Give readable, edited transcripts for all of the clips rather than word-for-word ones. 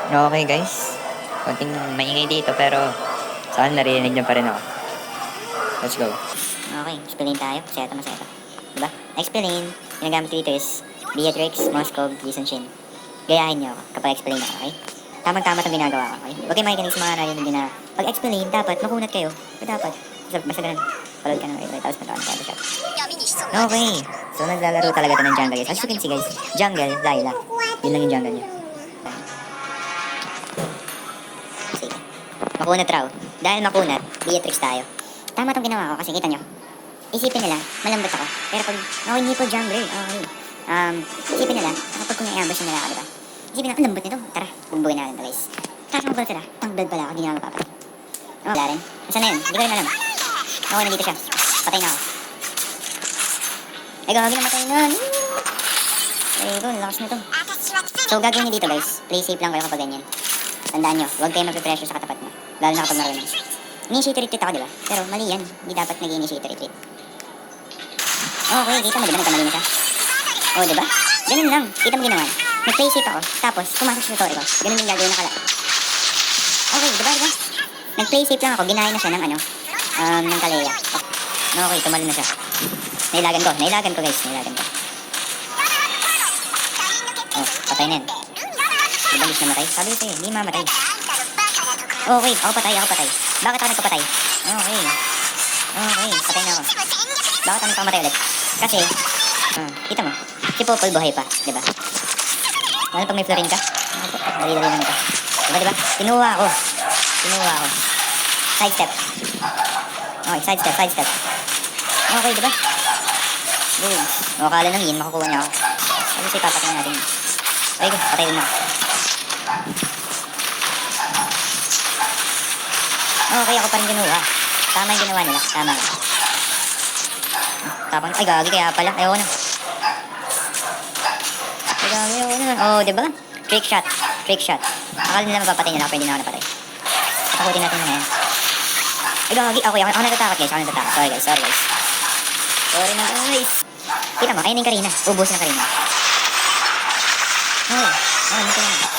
Okay guys, konting maingay dito pero saan narinig niyo pa rin ako. Let's go. Okay, explain tayo. Maseta. Diba? Explain, ginagamit ko dito is Beatrix, Moskov, Jason Shin. Gayahin nyo ako kapag explain ako, okay? Tamang-tama itong ginagawa ko, okay? Huwag kayo makikinig sa mga narinig nyo na pag explain, dapat makunat kayo. Dapat. Basta ganun. Palad ka na kayo, tapos matawan ka shot. Okay. So, naglalaro talaga ito ng jungle guys. As you can see guys, jungle, Layla. Yun lang yung jungle niya. Sige. Makunat raw. Dahil makunat, Beatrix tayo. Tama itong ginawa ko kasi kita nyo. Isipin nila, malambot ako. Pero pag ako hindi po jungler, okay. Isipin nila, kapag kung i-ambush nila ako, diba? Isipin nila, ang lambot nito. Tara, bumbugin natin ito guys. Tapos mo pala sila, tangbad pala ako, hindi na ako papatay. Wala rin. Saan na yun? Hindi ko rin alam. Okay, nandito siya. Patay na ako. Ay, gagawin namatay na. Ay, ito, lakas na to. So, gagawin nyo dito guys. Play safe lang kayo kapag ganyan. Tandaan nyo, huwag kayo magpe-pressure sa katapat nyo. Lalo na kapag marunong. Initiate retreat ako, diba? Pero mali yan. Hindi dapat nag-initiate retreat. Okay, kita mo, diba? Nagkamali na siya. Oh, diba? Ganun lang. Kita mo ginawa. Nag-play safe ako. Tapos, pumasok sa tutorial ko. Ganun yung gagawin na kala. Okay, diba? Nag-play safe lang ako. Ginaya na siya ng ng Kalea. Okay, tumalo na siya. Nailagan ko guys. Nailagan ko. Oh, patay na yan. Diba, gusto namatay? Sabi ko sa'yo, hindi mamatay. Okay, ako patay. Bakit ako nagpapatay? Okay, patay na ako. Bakit ako nagpamatay ulit? Kasi, kita mo, si Popol buhay pa, diba? Lalo pag may florin ka, dali-dali naman ito. Diba? Kinuha ako. Side step. Okay, side step. Okay, diba? Boom. O, akala ng yin, makukuha niya ako. Kasi papatay natin. Okay, patay din ako. Okay, ako pa rin ginuha. Tama yung ginawa nila. Tama. Tapang, ay gagi kaya pala. Ayaw na. Oh, diba? Trick shot. Akala nila mapapatay nila ako, hindi na ako napatay. Takutin natin na ngayon. Ay gagi, okay, ako natatakot guys. Sorry guys. Sorry na guys. Kita mo, ayun yung Karina. Ubus na Karina.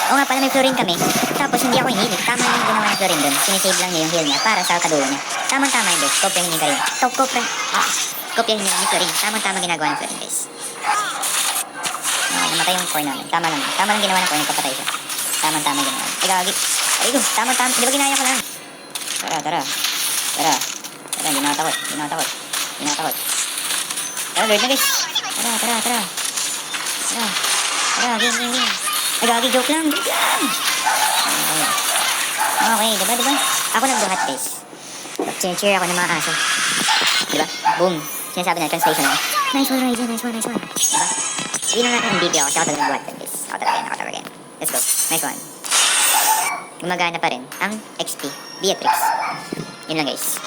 Oo nga pala, may Florin kami. Tapos hindi ako hinilig. Tama yung ginawa ng Florin dun. Sinisave lang niya yung heal niya para sa kadulo niya. Tama yun guys. Kopya yun yung Karina. Kopya yun yung Florin. Tama ginagawa ng Florin guys. Namatay yung core namin. Tama lang ginawa ng core. Nagpapatay siya. Tama ginawa. Ay gagi. Ay ko, tama. Di ba ginaya ko lang? Tara. Hindi na takot. Tara, Lord na guys. Tara. Game. Ay, gagi, joke lang. Okay, diba? Ako nagbuhat, guys. Cheer ako ng mga aso. Diba? Boom. Sinasabi na, translation ako. Nice one. Diba? Sabihin lang natin, MVP ako. Siya ako talaga nagbuhat, guys. Ako talaga yan. Let's go. Nice one. Gumagana pa rin ang XP. Beatrix. Yun lang, guys.